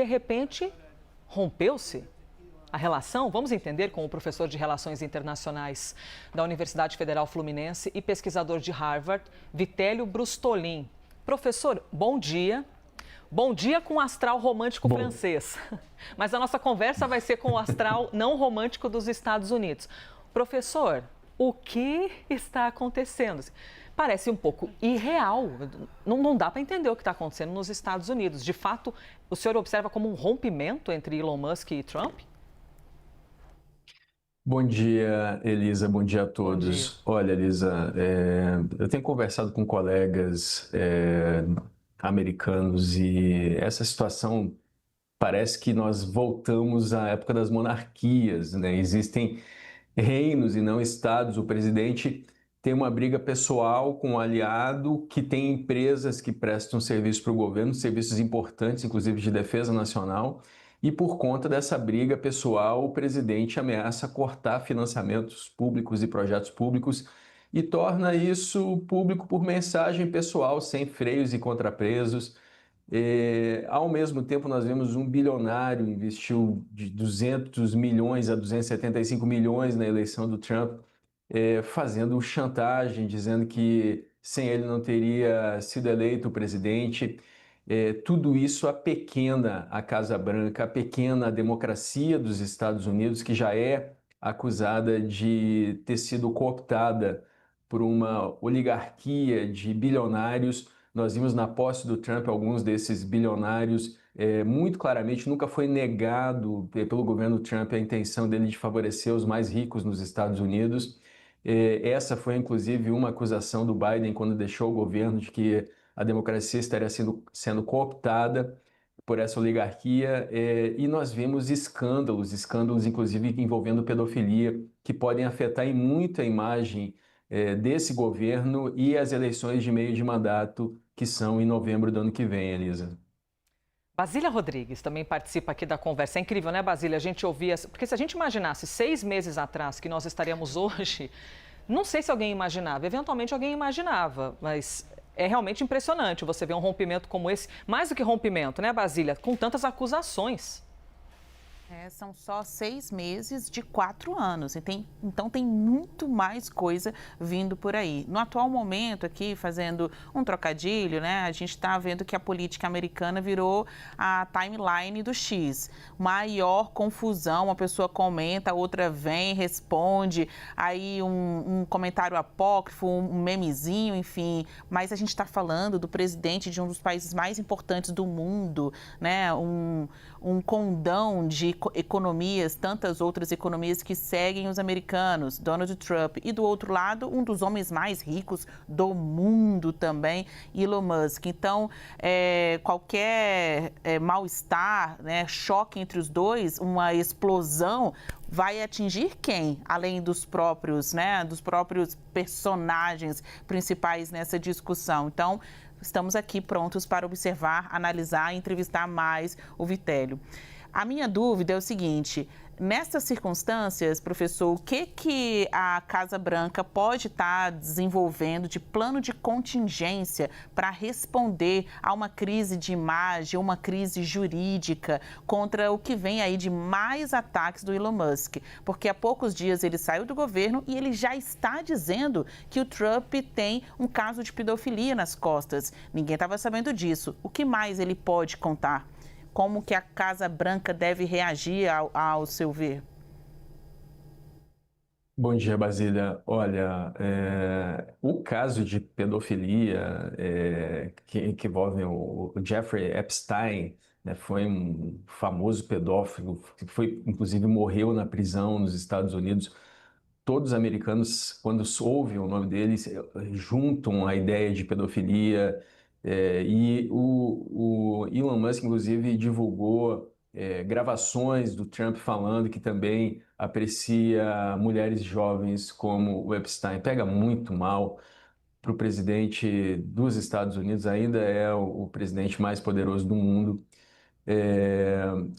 repente, rompeu-se a relação? Vamos entender com o professor de Relações Internacionais da Universidade Federal Fluminense e pesquisador de Harvard, Vitélio Brustolin. Professor, bom dia. Bom dia com o astral romântico francês. Mas a nossa conversa vai ser com o astral não romântico dos Estados Unidos. Professor, o que está acontecendo? Parece um pouco irreal. Não dá para entender o que está acontecendo nos Estados Unidos. De fato, o senhor observa como um rompimento entre Elon Musk e Trump? Bom dia, Elisa. Bom dia a todos. Olha, Elisa, eu tenho conversado com colegas americanos e essa situação parece que nós voltamos à época das monarquias, né? Existem reinos e não estados. O presidente tem uma briga pessoal com um aliado que tem empresas que prestam serviço para o governo, serviços importantes, inclusive de defesa nacional. E por conta dessa briga pessoal, o presidente ameaça cortar financiamentos públicos e projetos públicos e torna isso público por mensagem pessoal, sem freios e contrapesos. Ao mesmo tempo, nós vemos um bilionário investiu de 200 milhões a 275 milhões na eleição do Trump, fazendo chantagem, dizendo que sem ele não teria sido eleito o presidente. Tudo isso apequena a Casa Branca, apequena a democracia dos Estados Unidos, que já é acusada de ter sido cooptada por uma oligarquia de bilionários. Nós vimos na posse do Trump alguns desses bilionários, muito claramente nunca foi negado pelo governo Trump a intenção dele de favorecer os mais ricos nos Estados Unidos. Essa foi inclusive uma acusação do Biden quando deixou o governo, de que a democracia estaria sendo cooptada por essa oligarquia, e nós vimos escândalos inclusive envolvendo pedofilia, que podem afetar em muito a imagem desse governo e as eleições de meio de mandato, que são em novembro do ano que vem, Elisa. Basília Rodrigues também participa aqui da conversa. É incrível, né, Basília? A gente ouvia... Porque se a gente imaginasse 6 meses atrás que nós estaríamos hoje, não sei se alguém imaginava. Eventualmente alguém imaginava, mas é realmente impressionante você ver um rompimento como esse. Mais do que rompimento, né, Basília? Com tantas acusações. São só 6 meses de 4 anos, então tem muito mais coisa vindo por aí. No atual momento aqui, fazendo um trocadilho, né, a gente está vendo que a política americana virou a timeline do X. Maior confusão, uma pessoa comenta, a outra vem, responde, aí um comentário apócrifo, um memezinho, enfim. Mas a gente está falando do presidente de um dos países mais importantes do mundo, né, um condão de economias, tantas outras economias que seguem os americanos, Donald Trump. E do outro lado, um dos homens mais ricos do mundo também, Elon Musk. Então, qualquer mal-estar, né, choque entre os dois, uma explosão, vai atingir quem? Além dos próprios personagens principais nessa discussão. Então, estamos aqui prontos para observar, analisar e entrevistar mais o Vitélio. A minha dúvida é o seguinte: nessas circunstâncias, professor, o que a Casa Branca pode estar desenvolvendo de plano de contingência para responder a uma crise de imagem, uma crise jurídica contra o que vem aí de mais ataques do Elon Musk? Porque há poucos dias ele saiu do governo e ele já está dizendo que o Trump tem um caso de pedofilia nas costas. Ninguém estava sabendo disso. O que mais ele pode contar? Como que a Casa Branca deve reagir ao seu ver? Bom dia, Basília. Olha, o caso de pedofilia que envolve o Jeffrey Epstein, né, foi um famoso pedófilo, que inclusive morreu na prisão nos Estados Unidos. Todos os americanos, quando ouvem o nome dele, juntam a ideia de pedofilia. E o Elon Musk, inclusive, divulgou gravações do Trump falando que também aprecia mulheres jovens como o Epstein. Pega muito mal para o presidente dos Estados Unidos, ainda é o presidente mais poderoso do mundo.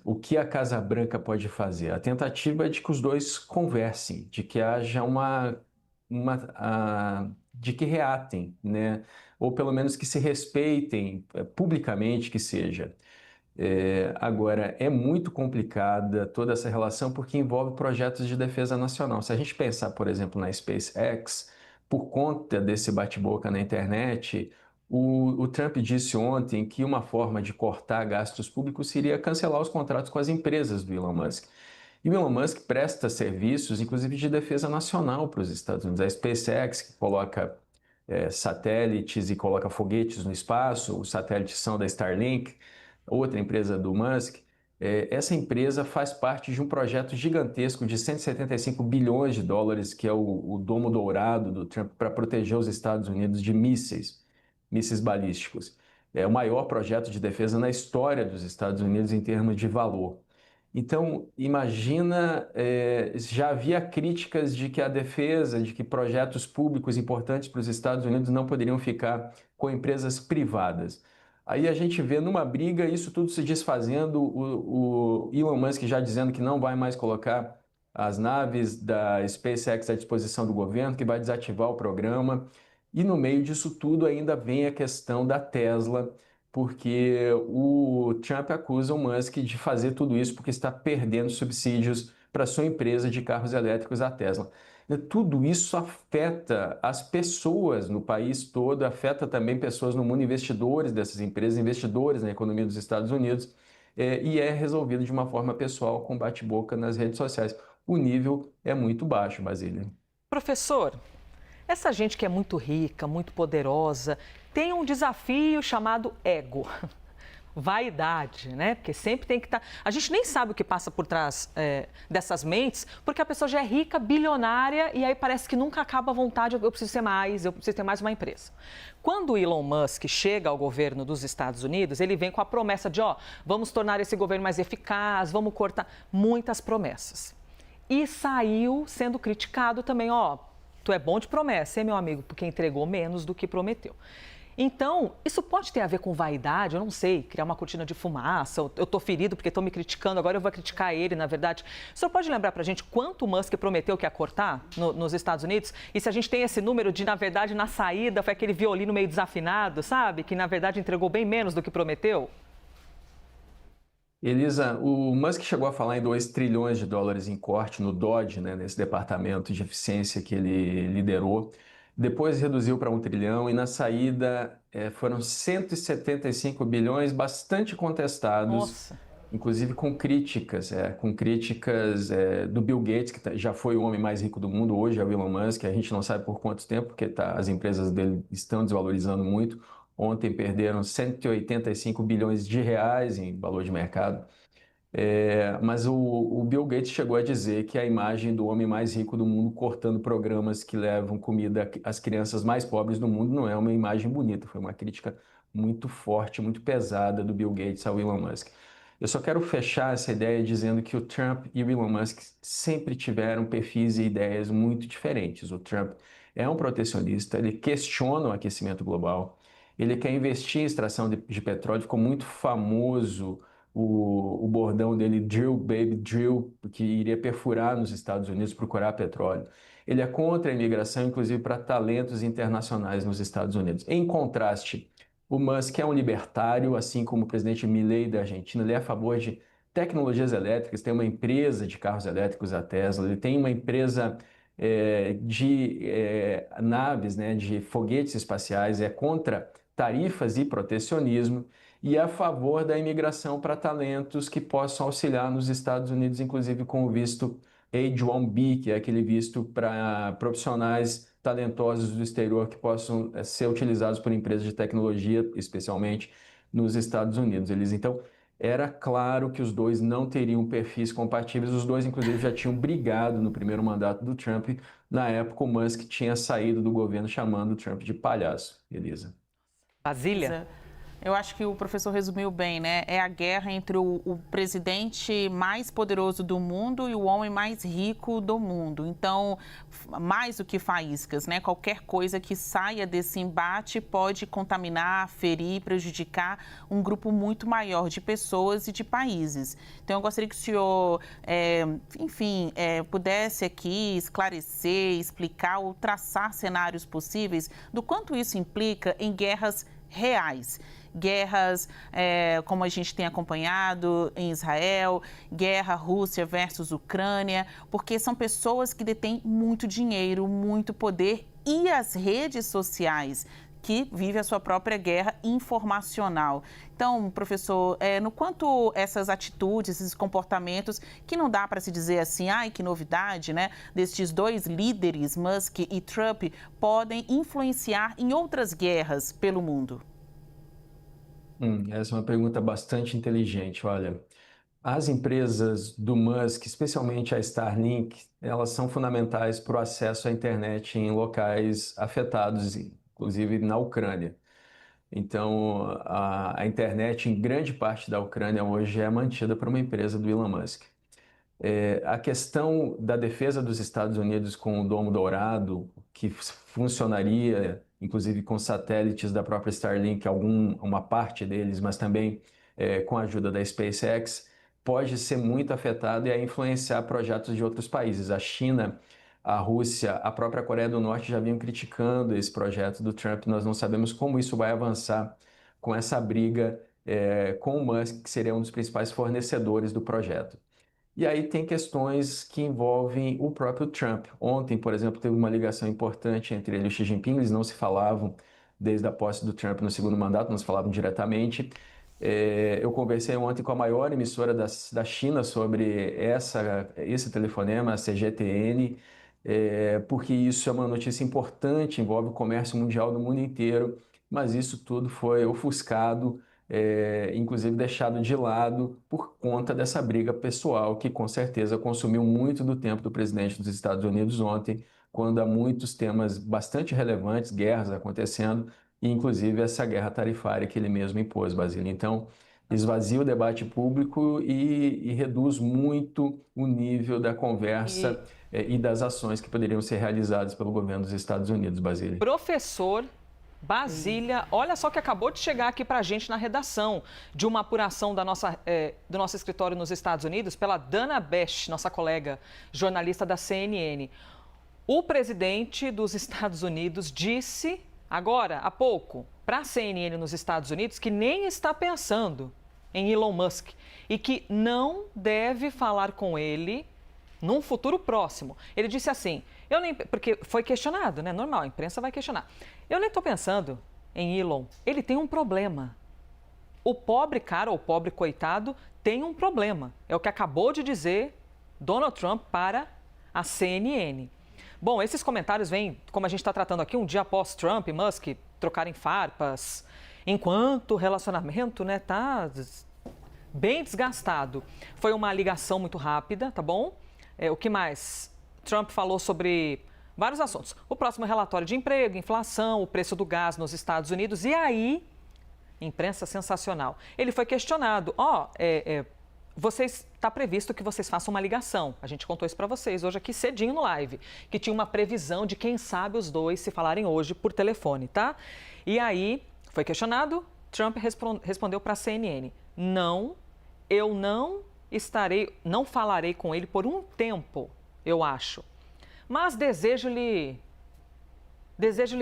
O que a Casa Branca pode fazer? A tentativa é de que os dois conversem, de que haja de que reatem, né? Ou pelo menos que se respeitem publicamente, que seja. Agora, é muito complicada toda essa relação porque envolve projetos de defesa nacional. Se a gente pensar, por exemplo, na SpaceX, por conta desse bate-boca na internet, o Trump disse ontem que uma forma de cortar gastos públicos seria cancelar os contratos com as empresas do Elon Musk. E o Elon Musk presta serviços, inclusive de defesa nacional para os Estados Unidos. A SpaceX, que coloca satélites e coloca foguetes no espaço, os satélites são da Starlink, outra empresa do Musk. Essa empresa faz parte de um projeto gigantesco de 175 bilhões de dólares, que é o domo dourado do Trump, para proteger os Estados Unidos de mísseis balísticos. É o maior projeto de defesa na história dos Estados Unidos em termos de valor. Então, imagina, já havia críticas de que a defesa, de que projetos públicos importantes para os Estados Unidos não poderiam ficar com empresas privadas. Aí a gente vê numa briga isso tudo se desfazendo, o Elon Musk já dizendo que não vai mais colocar as naves da SpaceX à disposição do governo, que vai desativar o programa. E no meio disso tudo ainda vem a questão da Tesla, porque o Trump acusa o Musk de fazer tudo isso porque está perdendo subsídios para sua empresa de carros elétricos, a Tesla. Tudo isso afeta as pessoas no país todo, afeta também pessoas no mundo, investidores dessas empresas, investidores na economia dos Estados Unidos, e é resolvido de uma forma pessoal, com bate-boca nas redes sociais. O nível é muito baixo, Basília. Professor, essa gente que é muito rica, muito poderosa, tem um desafio chamado ego. Vaidade, né? Porque sempre tem que estar... A gente nem sabe o que passa por trás dessas mentes, porque a pessoa já é rica, bilionária, e aí parece que nunca acaba a vontade, eu preciso ser mais, eu preciso ter mais uma empresa. Quando o Elon Musk chega ao governo dos Estados Unidos, ele vem com a promessa de, vamos tornar esse governo mais eficaz, vamos cortar muitas promessas. E saiu sendo criticado também, tu é bom de promessa, hein, meu amigo, porque entregou menos do que prometeu. Então, isso pode ter a ver com vaidade, eu não sei, criar uma cortina de fumaça, eu estou ferido porque estão me criticando, agora eu vou criticar ele, na verdade. O senhor pode lembrar para a gente quanto o Musk prometeu que ia cortar nos Estados Unidos? E se a gente tem esse número de, na verdade, na saída foi aquele violino meio desafinado, sabe? Que, na verdade, entregou bem menos do que prometeu? Elisa, o Musk chegou a falar em 2 trilhões de dólares em corte no DOGE, né, nesse departamento de eficiência que ele liderou. Depois reduziu para 1 trilhão e na saída foram 175 bilhões, bastante contestados, Nossa. Inclusive com críticas do Bill Gates, que já foi o homem mais rico do mundo, hoje é o Elon Musk, a gente não sabe por quanto tempo, porque as empresas dele estão desvalorizando muito. Ontem perderam 185 bilhões de reais em valor de mercado. Mas o Bill Gates chegou a dizer que a imagem do homem mais rico do mundo cortando programas que levam comida às crianças mais pobres do mundo não é uma imagem bonita. Foi uma crítica muito forte, muito pesada do Bill Gates ao Elon Musk. Eu só quero fechar essa ideia dizendo que o Trump e o Elon Musk sempre tiveram perfis e ideias muito diferentes. O Trump é um protecionista, ele questiona o aquecimento global, ele quer investir em extração de petróleo, ficou muito famoso o bordão dele, Drill, Baby, Drill, que iria perfurar nos Estados Unidos, procurar petróleo. Ele é contra a imigração, inclusive para talentos internacionais nos Estados Unidos. Em contraste, o Musk é um libertário, assim como o presidente Milei da Argentina, ele é a favor de tecnologias elétricas, tem uma empresa de carros elétricos, a Tesla, ele tem uma empresa de naves, né, de foguetes espaciais, é contra tarifas e protecionismo, e é a favor da imigração para talentos que possam auxiliar nos Estados Unidos, inclusive com o visto H-1B, que é aquele visto para profissionais talentosos do exterior que possam ser utilizados por empresas de tecnologia, especialmente nos Estados Unidos. Então, era claro que os dois não teriam perfis compatíveis, os dois, inclusive, já tinham brigado no primeiro mandato do Trump. Na época, o Musk tinha saído do governo chamando o Trump de palhaço, Elisa. Basília? Eu acho que o professor resumiu bem, né? É a guerra entre o presidente mais poderoso do mundo e o homem mais rico do mundo. Então, mais do que faíscas, né? Qualquer coisa que saia desse embate pode contaminar, ferir, prejudicar um grupo muito maior de pessoas e de países. Então, eu gostaria que o senhor, pudesse aqui esclarecer, explicar ou traçar cenários possíveis do quanto isso implica em guerras reais. guerras, como a gente tem acompanhado em Israel, guerra Rússia versus Ucrânia, porque são pessoas que detêm muito dinheiro, muito poder e as redes sociais que vive a sua própria guerra informacional. Então, professor, no quanto essas atitudes, esses comportamentos, que não dá para se dizer assim, ai, que novidade, né, destes dois líderes, Musk e Trump, podem influenciar em outras guerras pelo mundo? Essa é uma pergunta bastante inteligente. Olha, as empresas do Musk, especialmente a Starlink, elas são fundamentais para o acesso à internet em locais afetados, inclusive na Ucrânia. Então, a internet em grande parte da Ucrânia hoje é mantida por uma empresa do Elon Musk. A questão da defesa dos Estados Unidos com o Domo Dourado, que funcionaria, inclusive com satélites da própria Starlink, uma parte deles, mas também com a ajuda da SpaceX, pode ser muito afetado e influenciar projetos de outros países. A China, a Rússia, a própria Coreia do Norte já vinham criticando esse projeto do Trump. Nós não sabemos como isso vai avançar com essa briga com o Musk, que seria um dos principais fornecedores do projeto. E aí tem questões que envolvem o próprio Trump. Ontem, por exemplo, teve uma ligação importante entre ele e o Xi Jinping. Eles não se falavam desde a posse do Trump no segundo mandato, não se falavam diretamente. Eu conversei ontem com a maior emissora da China sobre esse telefonema, a CGTN, porque isso é uma notícia importante, envolve o comércio mundial do mundo inteiro, mas isso tudo foi ofuscado, inclusive deixado de lado por conta dessa briga pessoal que com certeza consumiu muito do tempo do presidente dos Estados Unidos ontem, quando há muitos temas bastante relevantes, guerras acontecendo, e inclusive essa guerra tarifária que ele mesmo impôs, Basílio. Então, esvazia o debate público e reduz muito o nível da conversa e das ações que poderiam ser realizadas pelo governo dos Estados Unidos, Basílio. Professor Basília, olha só que acabou de chegar aqui para a gente na redação de uma apuração do nosso escritório nos Estados Unidos pela Dana Besh, nossa colega jornalista da CNN. O presidente dos Estados Unidos disse agora, há pouco, para a CNN nos Estados Unidos que nem está pensando em Elon Musk e que não deve falar com ele num futuro próximo. Ele disse assim, porque foi questionado, né? Normal, a imprensa vai questionar. Eu nem estou pensando em Elon, ele tem um problema. O pobre cara, ou pobre coitado, tem um problema. É o que acabou de dizer Donald Trump para a CNN. Bom, esses comentários vêm, como a gente está tratando aqui, um dia após Trump e Musk trocarem farpas, enquanto o relacionamento está bem desgastado. Foi uma ligação muito rápida, tá bom? O que mais? Trump falou sobre vários assuntos. O próximo relatório de emprego, inflação, o preço do gás nos Estados Unidos. E aí, imprensa sensacional. Ele foi questionado. Está previsto que vocês façam uma ligação. A gente contou isso para vocês hoje aqui cedinho no live. Que tinha uma previsão de quem sabe os dois se falarem hoje por telefone, tá? E aí, foi questionado. Trump respondeu para a CNN. Não, eu não falarei com ele por um tempo, eu acho. Mas desejo-lhe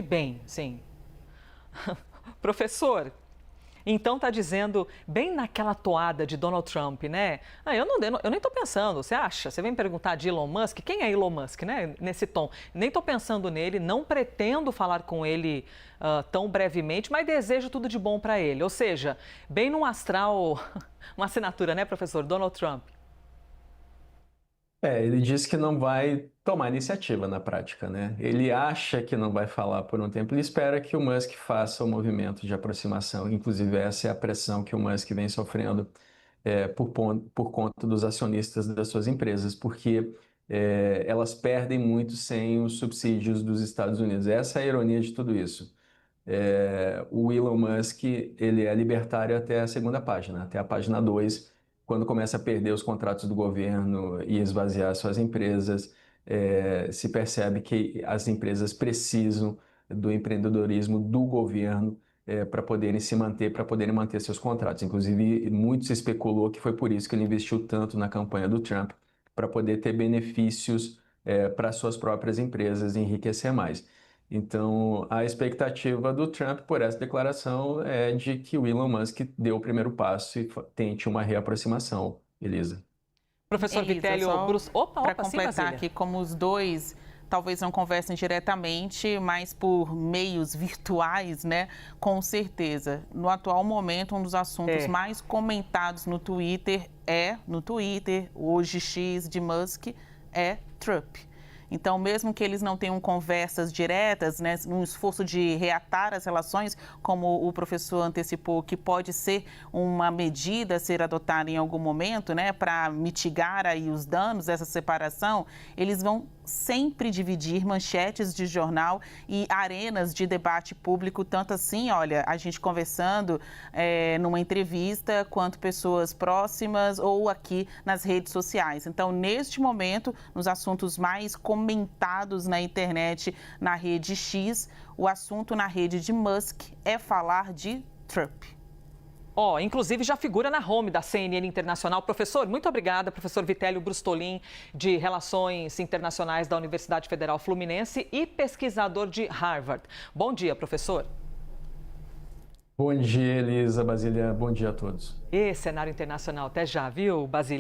bem, sim. Professor, então está dizendo, bem naquela toada de Donald Trump, né? Eu nem estou pensando, você acha? Você vem me perguntar de Elon Musk? Quem é Elon Musk, né? Nesse tom. Nem estou pensando nele, não pretendo falar com ele tão brevemente, mas desejo tudo de bom para ele. Ou seja, bem num astral, uma assinatura, né, professor? Donald Trump. Ele disse que não vai tomar iniciativa na prática, né? Ele acha que não vai falar por um tempo, ele espera que o Musk faça o movimento de aproximação. Inclusive, essa é a pressão que o Musk vem sofrendo por conta dos acionistas das suas empresas, porque elas perdem muito sem os subsídios dos Estados Unidos. Essa é a ironia de tudo isso. O Elon Musk, ele é libertário até a segunda página, até a página 2, quando começa a perder os contratos do governo e esvaziar suas empresas, se percebe que as empresas precisam do empreendedorismo do governo para poderem se manter, para poderem manter seus contratos. Inclusive, muito se especulou que foi por isso que ele investiu tanto na campanha do Trump, para poder ter benefícios para suas próprias empresas e enriquecer mais. Então, a expectativa do Trump por essa declaração é de que o Elon Musk dê o primeiro passo e tente uma reaproximação, Elisa. Professor Elisa, Vitélio só para sim, completar Basília. aqui, como os dois talvez não conversem diretamente, mas por meios virtuais, né? Com certeza. No atual momento, um dos assuntos mais comentados no Twitter, hoje X de Musk, é Trump. Então, mesmo que eles não tenham conversas diretas, né, num esforço de reatar as relações, como o professor antecipou, que pode ser uma medida a ser adotada em algum momento, né, para mitigar aí os danos dessa separação, eles vão sempre dividir manchetes de jornal e arenas de debate público, tanto assim, olha, a gente conversando numa entrevista, quanto pessoas próximas ou aqui nas redes sociais. Então, neste momento, nos assuntos mais comentados na internet, na rede X, o assunto na rede de Musk é falar de Trump. Inclusive já figura na home da CNN Internacional. Professor, muito obrigada, professor Vitélio Brustolin, de Relações Internacionais da Universidade Federal Fluminense e pesquisador de Harvard. Bom dia, professor. Bom dia, Elisa, Basília. Bom dia a todos. E cenário internacional, até já, viu, Basília?